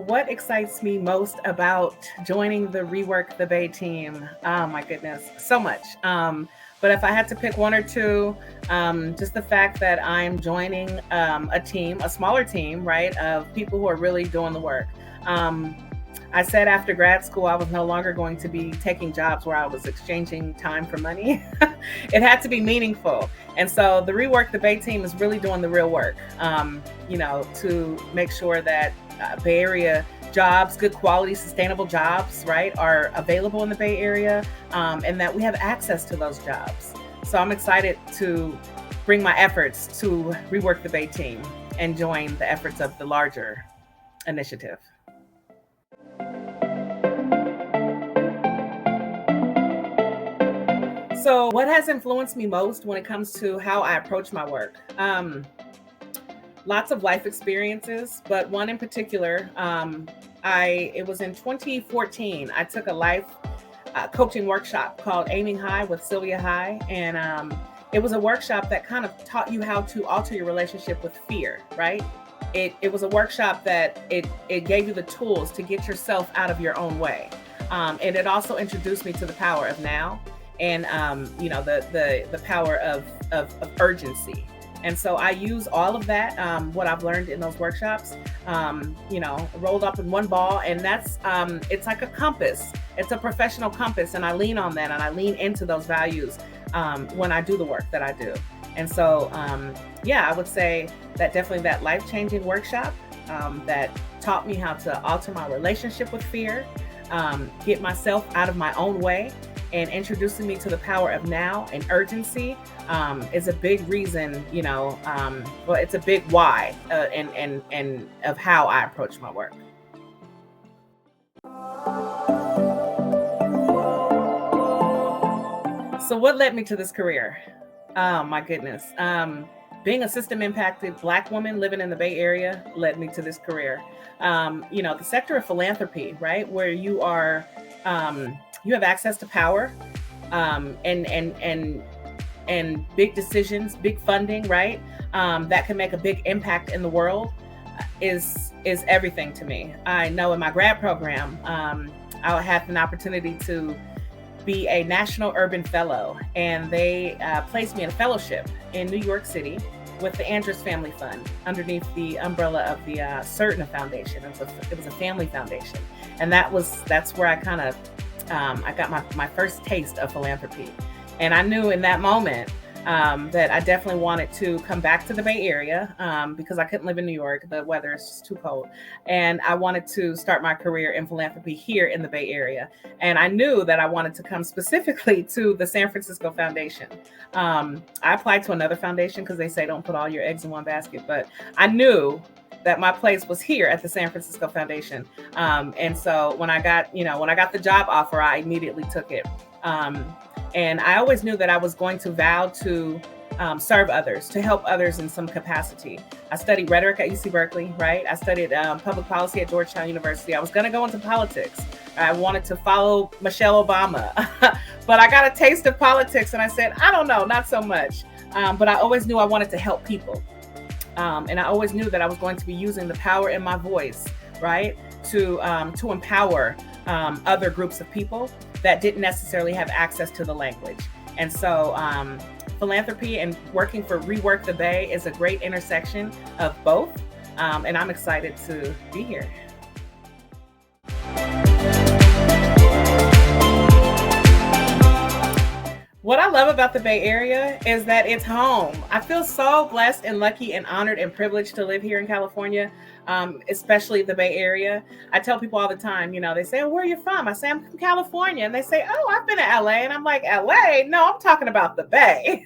what excites me most about joining the ReWork the Bay team? Oh my goodness, so much. But if I had to pick one or two, just the fact that I'm joining a team, a smaller team, right, of people who are really doing the work. I said after grad school, I was no longer going to be taking jobs where I was exchanging time for money. It had to be meaningful. And so the ReWork the Bay team is really doing the real work, to make sure that Bay Area jobs, good quality, sustainable jobs, right, are available in the Bay Area, and that we have access to those jobs. So I'm excited to bring my efforts to ReWork the Bay team and join the efforts of the larger initiative. So what has influenced me most when it comes to how I approach my work? Lots of life experiences, but one in particular, it was in 2014, I took a life coaching workshop called Aiming High with Sylvia High. And it was a workshop that kind of taught you how to alter your relationship with fear, right? It was a workshop that it gave you the tools to get yourself out of your own way. And it also introduced me to the power of now and, the power of urgency. And so I use all of that, what I've learned in those workshops, rolled up in one ball. And that's, it's like a compass. It's a professional compass. And I lean on that and I lean into those values when I do the work that I do. And so, I would say that definitely that life-changing workshop that taught me how to alter my relationship with fear, get myself out of my own way, and introducing me to the power of now and urgency is a big reason, it's a big why and of how I approach my work. So what led me to this career? Oh my goodness. Being a system impacted Black woman living in the Bay Area led me to this career. The sector of philanthropy, right? Where you are, you have access to power, and big decisions, big funding, right? That can make a big impact in the world is everything to me. I know in my grad program, I had an opportunity to be a National Urban Fellow, and they placed me in a fellowship in New York City with the Andrews Family Fund underneath the umbrella of the Certain Foundation. It was a family foundation, and that's where I kind of I got my first taste of philanthropy. And I knew in that moment that I definitely wanted to come back to the Bay Area because I couldn't live in New York. The weather is just too cold. And I wanted to start my career in philanthropy here in the Bay Area. And I knew that I wanted to come specifically to the San Francisco Foundation. I applied to another foundation because they say don't put all your eggs in one basket. But I knew that my place was here at the San Francisco Foundation. And so when I got the job offer, I immediately took it. And I always knew that I was going to vow to serve others, to help others in some capacity. I studied rhetoric at UC Berkeley, right? I studied public policy at Georgetown University. I was going to go into politics. I wanted to follow Michelle Obama, but I got a taste of politics and I said, I don't know, not so much. But I always knew I wanted to help people. And I always knew that I was going to be using the power in my voice, right, to empower other groups of people that didn't necessarily have access to the language. And so philanthropy and working for ReWork the Bay is a great intersection of both. And I'm excited to be here. What I love about the Bay Area is that it's home. I feel so blessed and lucky and honored and privileged to live here in California, especially the Bay Area. I tell people all the time, they say, oh, where are you from? I say, I'm from California. And they say, oh, I've been to LA. And I'm like, LA? No, I'm talking about the Bay.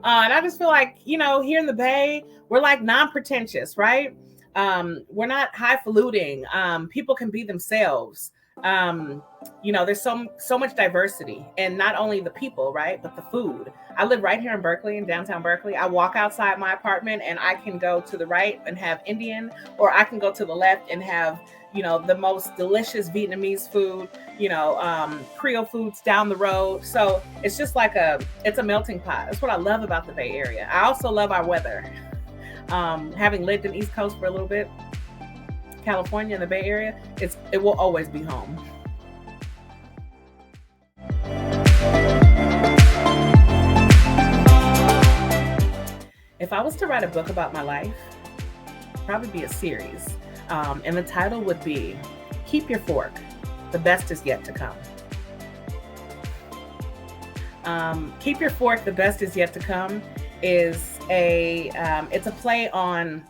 And I just feel like, here in the Bay, we're like non-pretentious, right? We're not highfalutin. People can be themselves. There's so much diversity, and not only the people, right, but the food. I live right here in Berkeley, in downtown Berkeley. I walk outside my apartment and I can go to the right and have Indian, or I can go to the left and have, the most delicious Vietnamese food, Creole foods down the road. So it's just like it's a melting pot. That's what I love about the Bay Area. I also love our weather. Having lived in East Coast for a little bit, California in the Bay Area, it will always be home. If I was to write a book about my life, it'd probably be a series. And the title would be Keep Your Fork, the Best Is Yet to Come. Keep Your Fork, the Best Is Yet to Come is it's a play on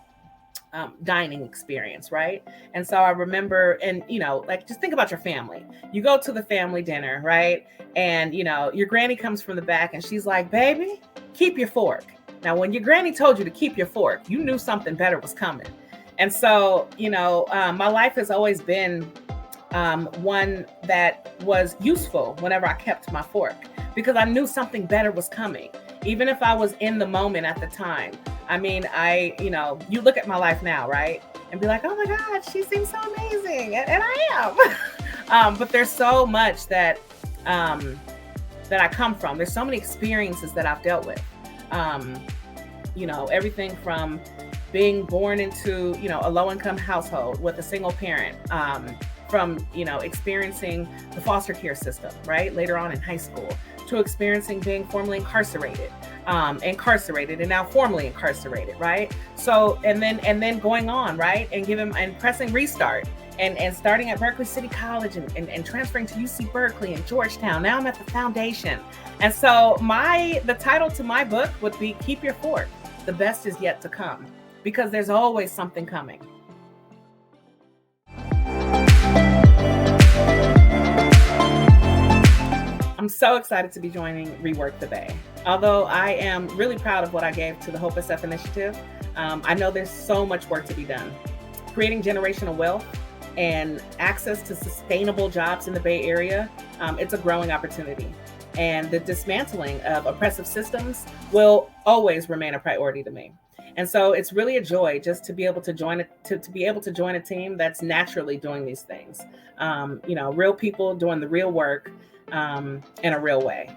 dining experience, right? And so I remember, and like, just think about your family. You go to the family dinner, right? And your granny comes from the back and she's like, "Baby, keep your fork." Now, when your granny told you to keep your fork, you knew something better was coming. And so, my life has always been one that was useful whenever I kept my fork, because I knew something better was coming, even if I was in the moment at the time. I mean, you look at my life now, right? And be like, "Oh my God, she seems so amazing." And I am. But there's so much that I come from. There's so many experiences that I've dealt with. Everything from being born into, a low-income household with a single parent, from, experiencing the foster care system, right? Later on in high school, to experiencing being formerly incarcerated, and now formally incarcerated, right? So, and then going on, right? And pressing restart and starting at Berkeley City College and transferring to UC Berkeley and Georgetown. Now I'm at the foundation. And so the title to my book would be Keep Your Fork, the Best Is Yet to Come, because there's always something coming. I'm so excited to be joining ReWork the Bay. Although I am really proud of what I gave to the Hope SF Initiative, I know there's so much work to be done. Creating generational wealth and access to sustainable jobs in the Bay Area, it's a growing opportunity. And the dismantling of oppressive systems will always remain a priority to me. And so it's really a joy just to be able to join a team that's naturally doing these things. Real people doing the real work in a real way.